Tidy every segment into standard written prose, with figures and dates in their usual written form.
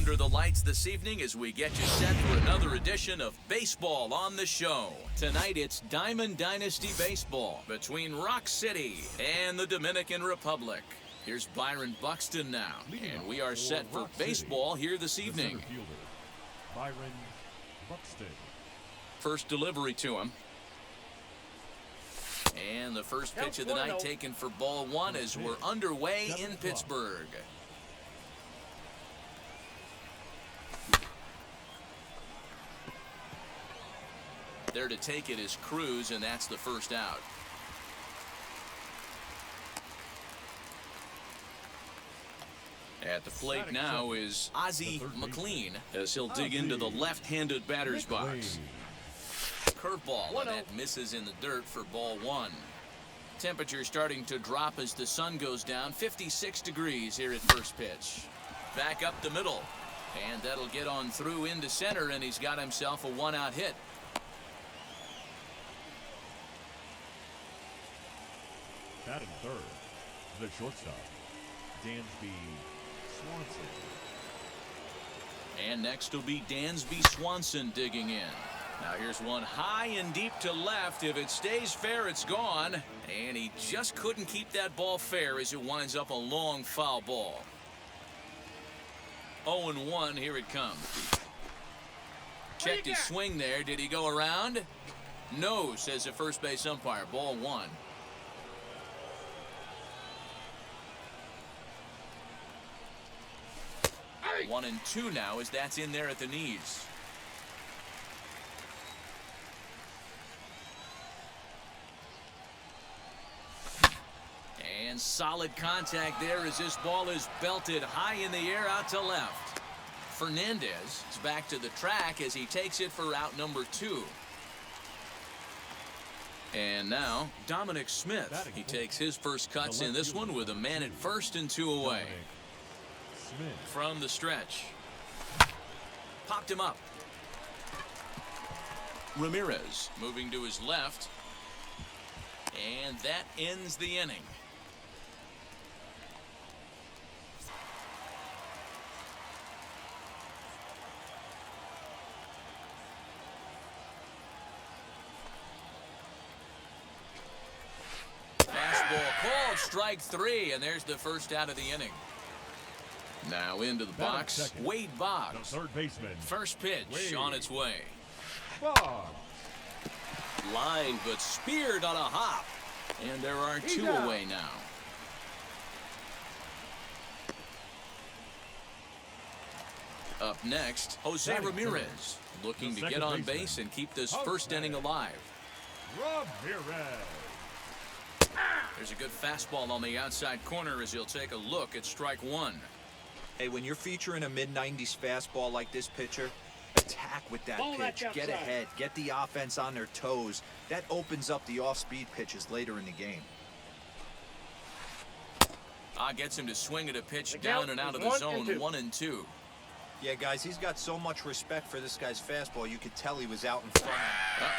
under the lights this evening as we get you set for another edition of Baseball on the Show. Tonight it's Diamond Dynasty Baseball between Rock City and the Dominican Republic. Here's Byron Buxton now, and we are set for baseball here this evening. Byron Buxton. First delivery to him. And the first pitch of the night taken for ball one as we're underway in Pittsburgh. There to take it is Cruz, and that's the first out. At the plate now is Ozzie McLean as he'll dig into the left-handed batter's box. Curveball, and that misses in the dirt for ball one. Temperature starting to drop as the sun goes down. 56 degrees here at first pitch. Back up the middle, and that'll get on through into center, and he's got himself a one-out hit. Batting third, the shortstop, Dansby Swanson. And next will be Dansby Swanson digging in. Now here's one high and deep to left. If it stays fair, it's gone. And he just couldn't keep that ball fair as it winds up a long foul ball. 0-1, here it comes. Checked his swing there. Did he go around? No, says the first base umpire. Ball one. 1-2 now as that's in there at the knees. And solid contact there as this ball is belted high in the air out to left. Fernandez is back to the track as he takes it for out number 2. And now Dominic Smith. He takes his first cuts in this one with a man at first and 2 away. From the stretch. Popped him up. Ramirez moving to his left. And that ends the inning. Fastball called, strike 3, and there's the first out of the inning. Now into the box, Wade Boggs. Third baseman. First pitch on its way. Boggs. Line, but speared on a hop. And there are 2 away now. Up next, Jose Ramirez. Looking to get on base and keep this first inning alive. Ramirez. There's a good fastball on the outside corner as he'll take a look at strike 1. Hey, when you're featuring a mid-90s fastball like this pitcher, attack with that pitch. Get ahead. Get the offense on their toes. That opens up the off-speed pitches later in the game. Gets him to swing at a pitch down and out of the zone. 1-2. Yeah, guys, he's got so much respect for this guy's fastball. You could tell he was out in front.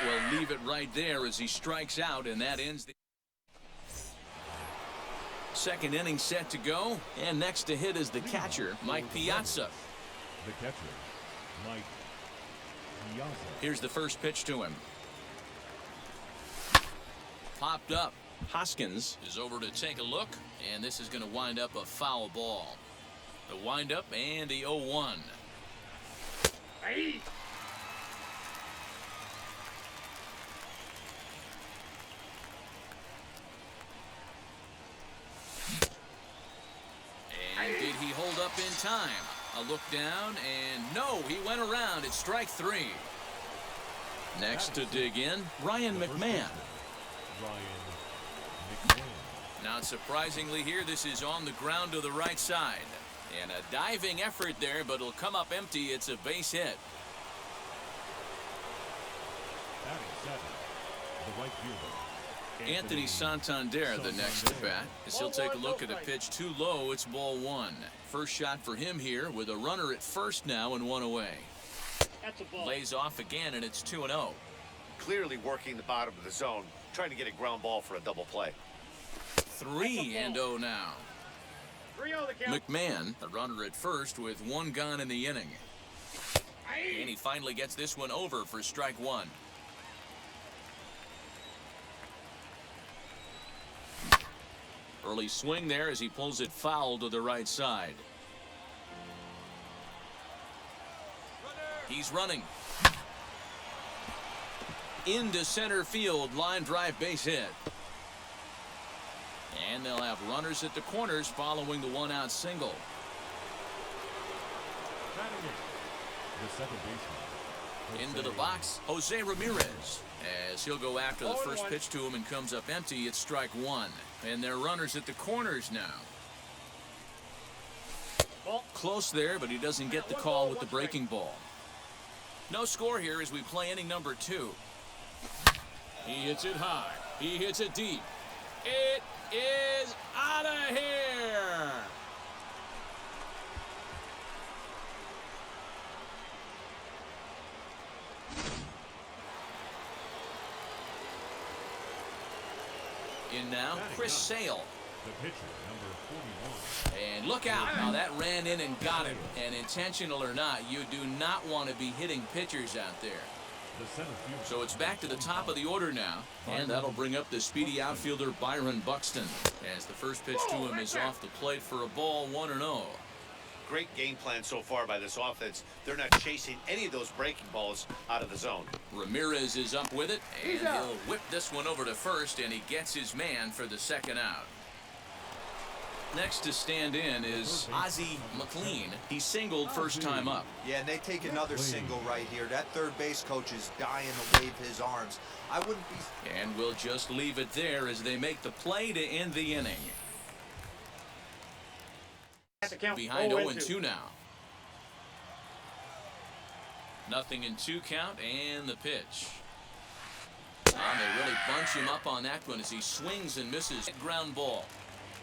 We'll leave it right there as he strikes out, and that ends the second inning set to go. And next to hit is the catcher, Mike Piazza. The catcher, Mike Piazza. Here's the first pitch to him. Popped up. Hoskins is over to take a look, and this is going to wind up a foul ball. The windup and the 0-1. Hey. And did he hold up in time? A look down, and no, he went around. It's strike 3. Next to dig in, Ryan McMahon. Not surprisingly here, this is on the ground to the right side. And a diving effort there, but it'll come up empty. It's a base hit. Anthony Santander, the next at bat, as he'll take a look at a pitch too low. It's ball 1. First shot for him here with a runner at first now and 1 away. Lays off again, and it's 2-0. Clearly working the bottom of the zone, trying to get a ground ball for a double play. 3-0 now. McMahon, a runner at first with one gone in the inning. And he finally gets this one over for strike one. Early swing there as he pulls it foul to the right side. He's running. Into center field, line drive base hit. And they'll have runners at the corners following the one-out single. The second baseman. Into the box, Jose Ramirez. As he'll go after the first pitch to him and comes up empty, it's strike one. And they're runners at the corners now. Close there, but he doesn't get the call with the breaking ball. No score here as we play inning number 2. He hits it high. He hits it deep. It is out of here. In now, Chris Sale. The pitcher, number 41. And look out. Now that ran in and got him. And intentional or not, you do not want to be hitting pitchers out there. The center fielder. So it's back to the top of the order now. And that'll bring up the speedy outfielder Byron Buxton. As the first pitch to him is off the plate for a ball, 1-0. Great game plan so far by this offense. They're not chasing any of those breaking balls out of the zone. Ramirez is up with it, and he'll whip this one over to first, and he gets his man for the second out. Next to stand in is Ozzie McLean. He singled first time up. Yeah, and they take another single right here. That third base coach is dying to wave his arms. I wouldn't be... And we'll just leave it there as they make the play to end the inning. Behind 0-2 now. Nothing in 2 count, and the pitch. And they really bunch him up on that one as he swings and misses. Ground ball.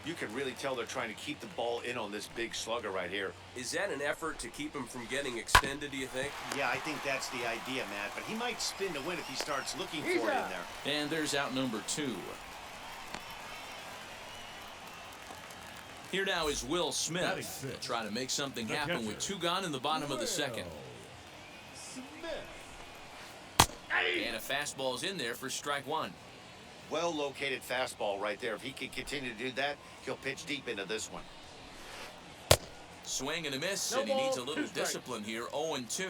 You can really tell they're trying to keep the ball in on this big slugger right here. Is that an effort to keep him from getting extended, do you think? Yeah, I think that's the idea, Matt. But he might spin to win if he starts looking for it in there. And there's out number 2. Here now is Will Smith. He'll try to make something happen with 2 gone in the bottom of the second. And a fastball's in there for strike 1. Well-located fastball right there. If he can continue to do that, he'll pitch deep into this one. Swing and a miss, and he needs a little discipline here, 0-2.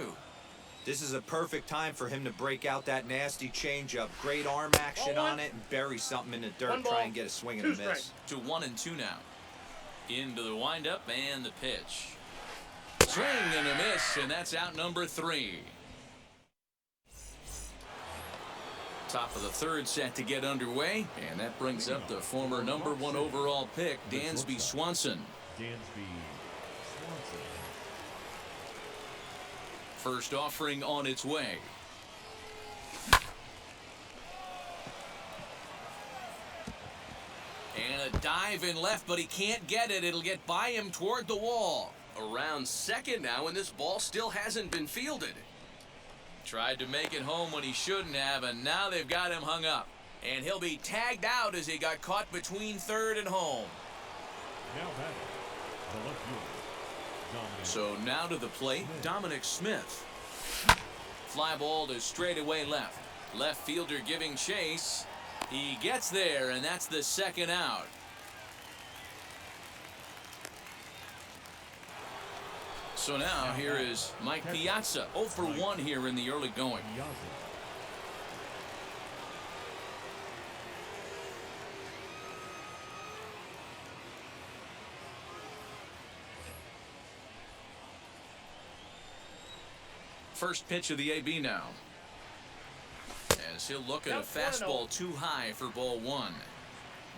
This is a perfect time for him to break out that nasty changeup. Great arm action on it and bury something in the dirt. Try and get a swing and a miss. To 1-2 now. Into the windup and the pitch. Swing and a miss, and that's out number 3. Top of the third set to get underway, and that brings up the former number 1 overall pick, Dansby Swanson. First offering on its way. And a dive in left, but he can't get it. It'll get by him toward the wall. Around second now, and this ball still hasn't been fielded. Tried to make it home when he shouldn't have, and now they've got him hung up. And he'll be tagged out as he got caught between third and home. Now batting, the left fielder. So now to the plate, Dominic Smith. Fly ball to straightaway left. Left fielder giving chase. He gets there, and that's the second out. So now here is Mike Piazza, 0 for 1 here in the early going. First pitch of the AB now. As he'll look at a fastball too high for ball 1.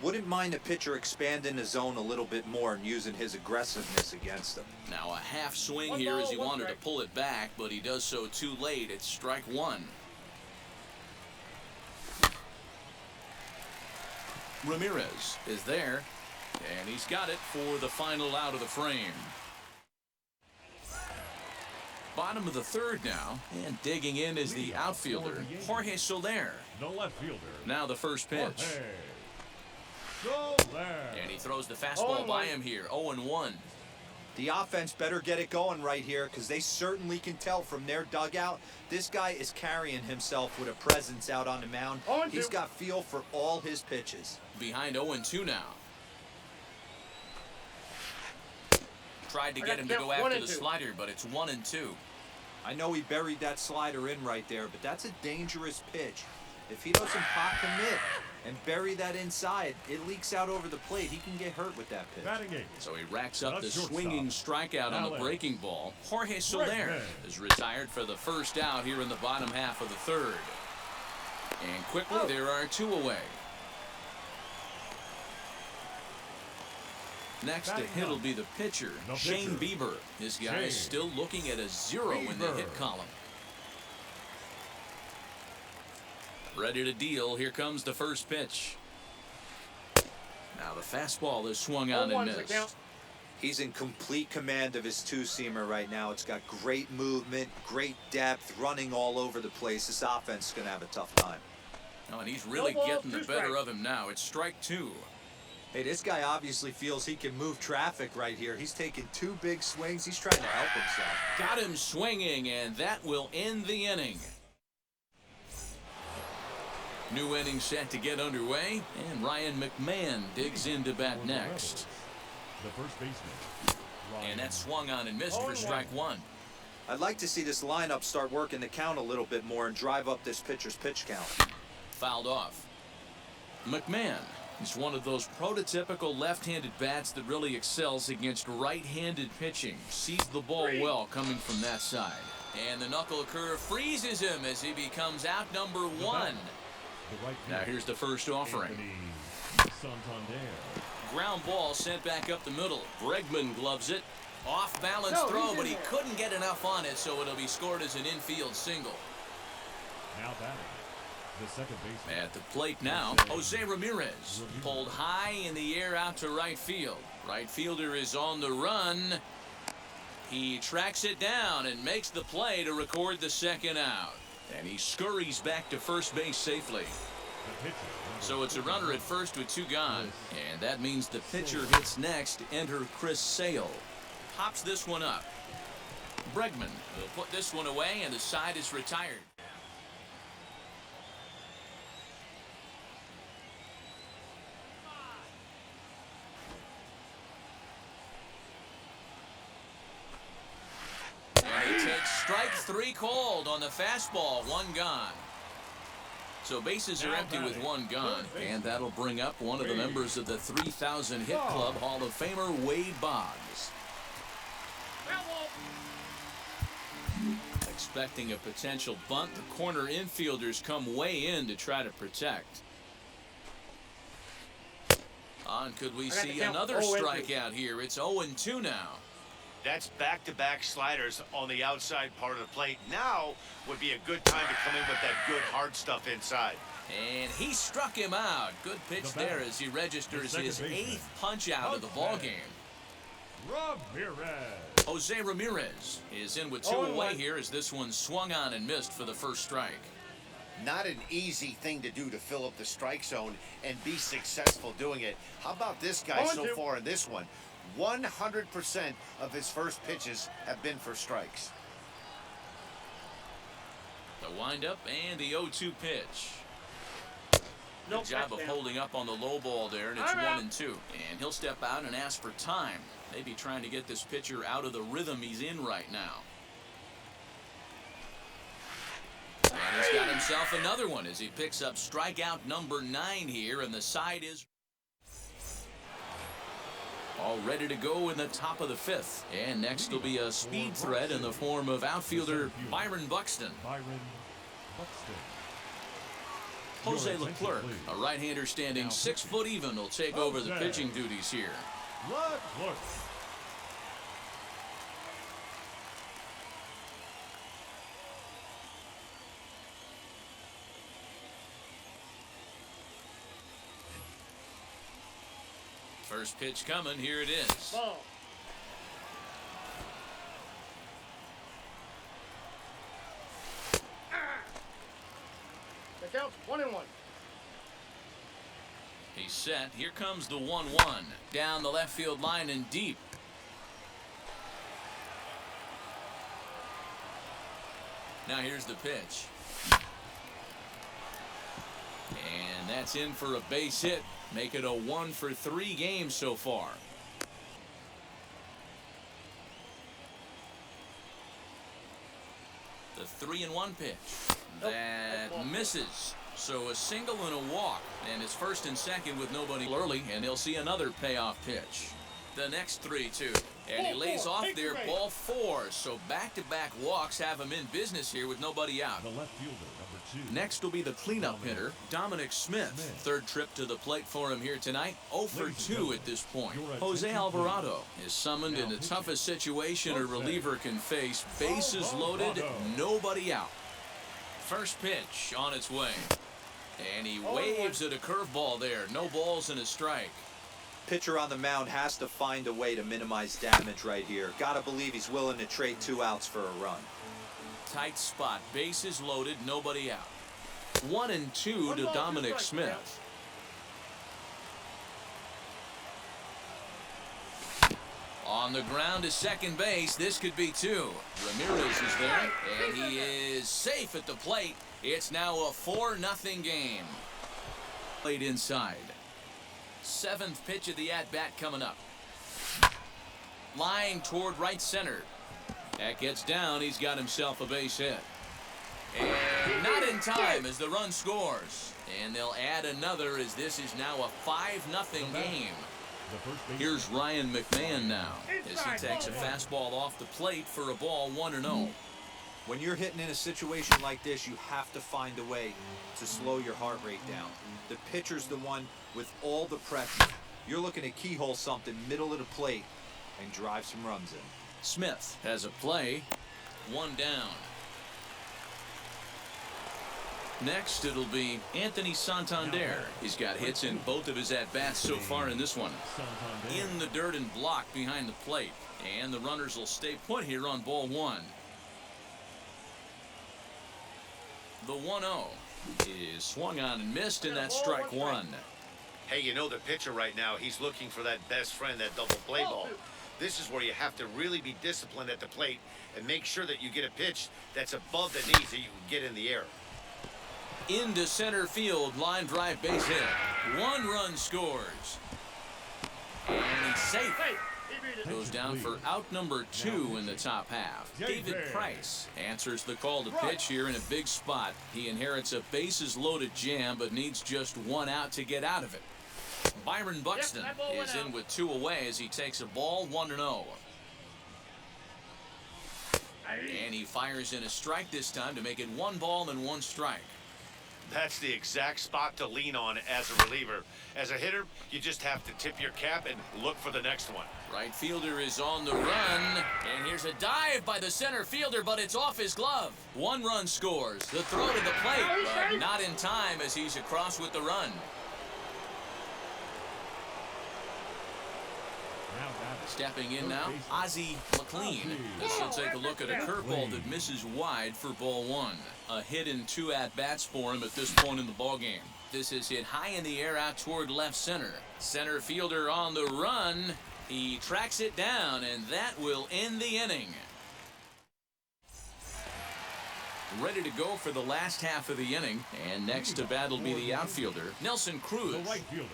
Wouldn't mind the pitcher expanding the zone a little bit more and using his aggressiveness against him. Now a half swing here as he wanted to pull it back, but he does so too late. It's strike 1. Ramirez is there, and he's got it for the final out of the frame. Bottom of the third now, and digging in is the outfielder, Jorge Soler. The left fielder. Now the first pitch. Soler. And he throws the fastball by him here. 0-1. The offense better get it going right here because they certainly can tell from their dugout this guy is carrying himself with a presence out on the mound. He's got feel for all his pitches. Behind 0-2 now. Tried to get him to go after the slider, but it's 1-2. I know he buried that slider in right there, but that's a dangerous pitch. If he doesn't pop commit and bury that inside, it leaks out over the plate. He can get hurt with that pitch. So he racks up the swinging strikeout on the breaking ball. Jorge Soler is retired for the first out here in the bottom half of the third. And quickly, there are 2 away. Next to hit will be the pitcher, Shane Bieber. This guy is still looking at a 0 in the hit column. Ready to deal. Here comes the first pitch. Now the fastball is swung on and missed. He's in complete command of his two-seamer right now. It's got great movement, great depth, running all over the place. This offense is going to have a tough time. Oh, and he's really getting the better of him now. It's strike 2. Hey, this guy obviously feels he can move traffic right here. He's taking 2 big swings. He's trying to help himself. Got him swinging, and that will end the inning. New inning set to get underway, and Ryan McMahon digs in to bat next. The first baseman. And that swung on and missed for strike 1. I'd like to see this lineup start working the count a little bit more and drive up this pitcher's pitch count. Fouled off. McMahon is one of those prototypical left-handed bats that really excels against right-handed pitching. Sees the ball well coming from that side. And the knuckle curve freezes him as he becomes out number 1. Now here's the first offering. Ground ball sent back up the middle. Bregman gloves it. Off balance throw, but he couldn't get enough on it, so it'll be scored as an infield single. Now batting, the second baseman. At the plate now, Jose Ramirez pulled high in the air out to right field. Right fielder is on the run. He tracks it down and makes the play to record the second out. And he scurries back to first base safely. So it's a runner at first with 2 gone. And that means the pitcher hits next. Enter Chris Sale. Pops this one up. Bregman will put this one away, and the side is retired. And he takes strike 3 called on the fastball. 1 gone. So bases are empty with 1 gone, and that'll bring up one of the members of the 3,000 Hit Club, Hall of Famer Wade Boggs. Expecting a potential bunt, the corner infielders come way in to try to protect. On, could we see another strikeout here? It's 0-2 now. That's back-to-back sliders on the outside part of the plate. Now would be a good time to come in with that good hard stuff inside. And he struck him out. Good pitch there as he registers his 8th punch out of the ballgame. Ramirez. Jose Ramirez is in with 2 away here as this one swung on and missed for the first strike. Not an easy thing to do to fill up the strike zone and be successful doing it. How about this guy so far in this one? 100% of his first pitches have been for strikes. The windup and the 0-2 pitch. Good job of holding up on the low ball there, and it's 1-2. And he'll step out and ask for time. Maybe trying to get this pitcher out of the rhythm he's in right now. And he's got himself another one as he picks up strikeout number 9 here, and the side is all ready to go in the top of the 5th. And next will be a speed threat in the form of outfielder Byron Buxton. Jose Leclerc, a right-hander standing 6 foot even, will take over the pitching duties here. Leclerc. First pitch coming, here it is. Ball. The count's 1-1. He He's set. Here comes the 1-1. Down the left field line and deep. Now here's the pitch. And that's in for a base hit. Make it a 1-for-3 game so far. The 3-1 pitch. That misses. So a single and a walk. And it's first and second with nobody early. And he'll see another payoff pitch. The next 3-2. And he lays off there, ball 4. So back-to-back walks have him in business here with nobody out. The left fielder, number 2. Next will be the cleanup hitter, Dominic Smith. Third trip to the plate for him here tonight. 0 for 2 at this point. Jose Alvarado is summoned in the toughest situation a reliever can face. Bases loaded, nobody out. First pitch on its way. And he waves at a curveball there. No balls and a strike. Pitcher on the mound has to find a way to minimize damage right here. Gotta believe he's willing to trade 2 outs for a run. Tight spot, bases loaded, nobody out. 1-2 to Dominic Smith. On the ground to second base, this could be 2. Ramirez is there, and he is safe at the plate. It's now a 4-0 game. Played inside. 7th pitch of the at-bat coming up. Line toward right center. That gets down. He's got himself a base hit. And not in time as the run scores. And they'll add another as this is now a 5-0 game. Here's Ryan McMahon now as he takes a fastball off the plate for a ball 1-0. When you're hitting in a situation like this, you have to find a way to slow your heart rate down. The pitcher's the one with all the pressure. You're looking to keyhole something middle of the plate and drive some runs in. Smith has a play. 1 down. Next, it'll be Anthony Santander. He's got hits in both of his at-bats so far in this one. In the dirt and blocked behind the plate. And the runners will stay put here on ball 1. The 1-0 is swung on and missed, and that's strike 1. Hey, you know the pitcher right now, he's looking for that best friend, that double play ball. This is where you have to really be disciplined at the plate and make sure that you get a pitch that's above the knees that you can get in the air. Into center field, line drive base hit. 1 run scores. And he's safe. Goes down for out number 2 in the top half. David Price answers the call to pitch here in a big spot. He inherits a bases loaded jam but needs just 1 out to get out of it. Byron Buxton is in with 2 away as he takes a ball 1-0. And he fires in a strike this time to make it 1 ball and 1 strike. That's the exact spot to lean on as a reliever. As a hitter, you just have to tip your cap and look for the next one. Right fielder is on the run, and here's a dive by the center fielder, but it's off his glove. 1 run scores. The throw to the plate, but not in time as he's across with the run. Stepping in now, Ozzie McLean. This will take a look at a curveball that misses wide for ball 1. A hit in 2 at-bats for him at this point in the ballgame. This is hit high in the air out toward left center. Center fielder on the run. He tracks it down, and that will end the inning. Ready to go for the last half of the inning, and next to bat will be the outfielder, Nelson Cruz. The right fielder,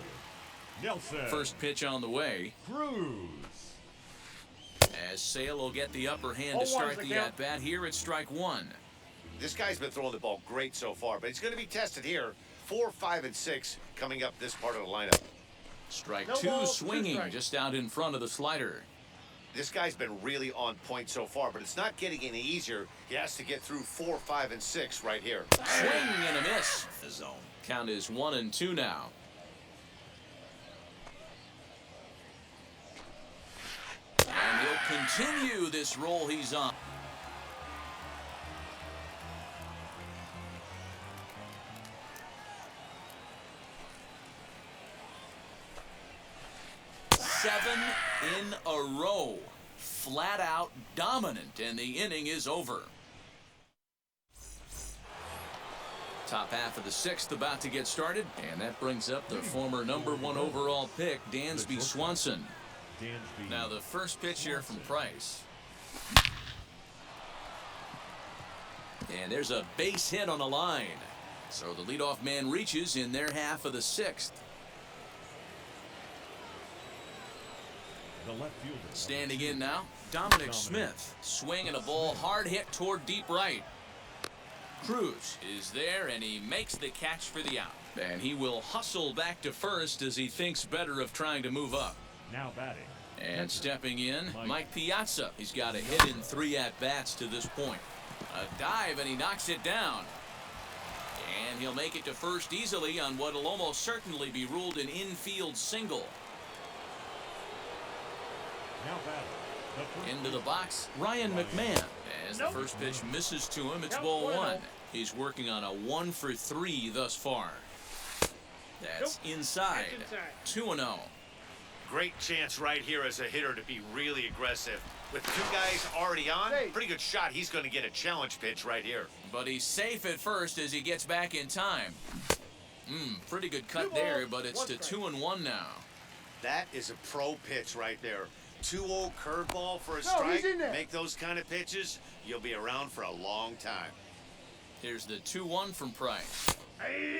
Nelson. First pitch on the way. Cruz. As Sale will get the upper hand to start the at-bat here at strike 1. This guy's been throwing the ball great so far, but he's going to be tested here. 4, 5, and 6 coming up this part of the lineup. Strike 2 swinging just out in front of the slider. This guy's been really on point so far, but it's not getting any easier. He has to get through 4, 5, and 6 right here. Swing and a miss. The zone. Count is 1-2 now. And he'll continue this roll he's on. Seven in a row. Flat out dominant, and the inning is over. Top half of the 6th about to get started, and that brings up the former #1 overall pick, Dansby Swanson. Now the first pitch here from Price. And there's a base hit on the line. So the leadoff man reaches in their half of the 6th. The left fielder. Standing in now, Dominic Smith. Swinging a ball hard hit toward deep right. Cruz is there, and he makes the catch for the out. And he will hustle back to first as he thinks better of trying to move up. Now batting. And stepping in, Mike Piazza. He's got a hit in 3 at-bats to this point. A dive, and he knocks it down. And he'll make it to first easily on what will almost certainly be ruled an infield single. Now batting. Into the box, Ryan McMahon. As the first pitch misses to him, it's ball 1. He's working on a 1 for 3 thus far. That's inside. 2-0. Great chance right here as a hitter to be really aggressive. With 2 guys already on, pretty good shot. He's going to get a challenge pitch right here. But he's safe at first as he gets back in time. Pretty good cut there, but it's to 2-1 now. That is a pro pitch right there. 2-0 curveball for a strike. Make those kind of pitches, you'll be around for a long time. Here's the 2-1 from Price.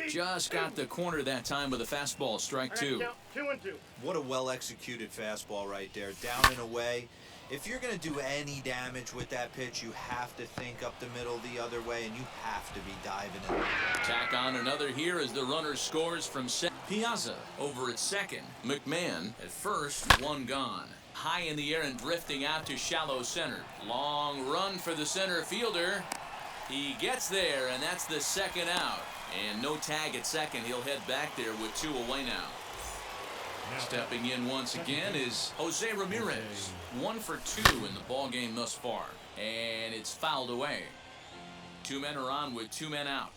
Just got the corner that time with a fastball, strike 2. 2-2. What a well-executed fastball right there, down and away. If you're going to do any damage with that pitch, you have to think up the middle the other way, and you have to be diving in. Tack on another here as the runner scores from Piazza over at second. McMahon at first, 1 gone. High in the air and drifting out to shallow center. Long run for the center fielder. He gets there, and that's the 2nd out. And no tag at second. He'll head back there with 2 away now. Stepping in once again is Jose Ramirez. 1 for 2 in the ball game thus far. And it's fouled away. 2 men are on with 2 men out.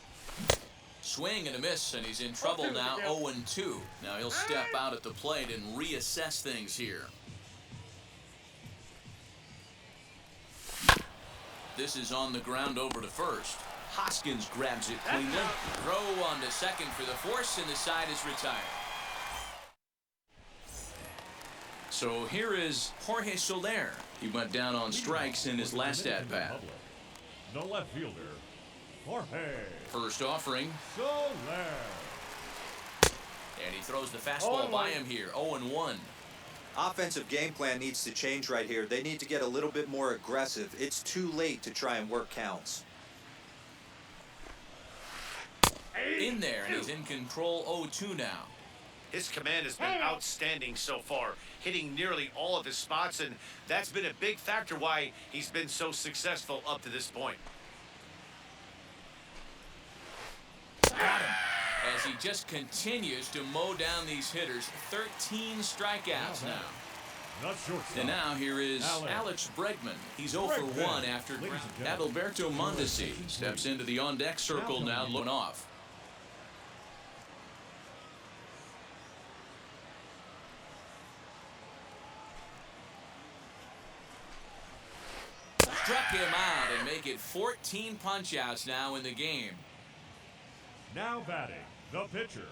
Swing and a miss, and he's in trouble now, 0-2. Now he'll step out at the plate and reassess things here. This is on the ground over to first. Hoskins grabs it cleanly. Throw on to second for the force, and the side is retired. So here is Jorge Soler. He went down on strikes in his last at-bat. The left fielder, Jorge First offering. Soler. And he throws the fastball by him here, 0-1. Offensive game plan needs to change right here. They need to get a little bit more aggressive. It's too late to try and work counts. In there, and he's in control, 0-2 now. His command has been outstanding so far, hitting nearly all of his spots, and that's been a big factor why he's been so successful up to this point. Got him. As he just continues to mow down these hitters. 13 strikeouts now. Not shortstop. And now here is Alex Bregman. He's 0 for 1 after Adalberto Mondesi steps into the on-deck circle now, looking off. Struck him out and make it 14 punch-outs now in the game. Now batting, the pitcher,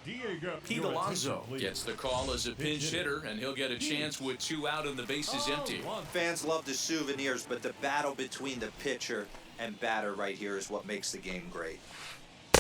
Diego. Pete Alonso gets the call as a pinch hitter, and he'll get a chance with 2 out and the bases empty. Fans love the souvenirs, but the battle between the pitcher and batter right here is what makes the game great.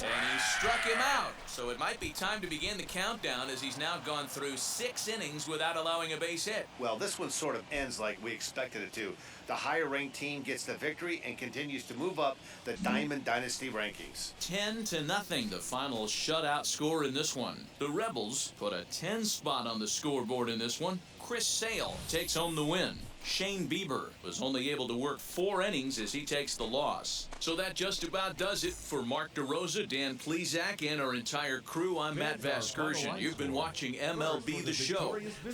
And he struck him out, so it might be time to begin the countdown as he's now gone through 6 innings without allowing a base hit. Well, this one sort of ends like we expected it to. The higher-ranked team gets the victory and continues to move up the Diamond Dynasty rankings. 10-0, the final shutout score in this one. The Rebels put a 10 spot on the scoreboard in this one. Chris Sale takes home the win. Shane Bieber was only able to work 4 innings as he takes the loss. So that just about does it for Mark DeRosa, Dan Plezak, and our entire crew. I'm Matt Vasgersian. You've been watching MLB The Show. For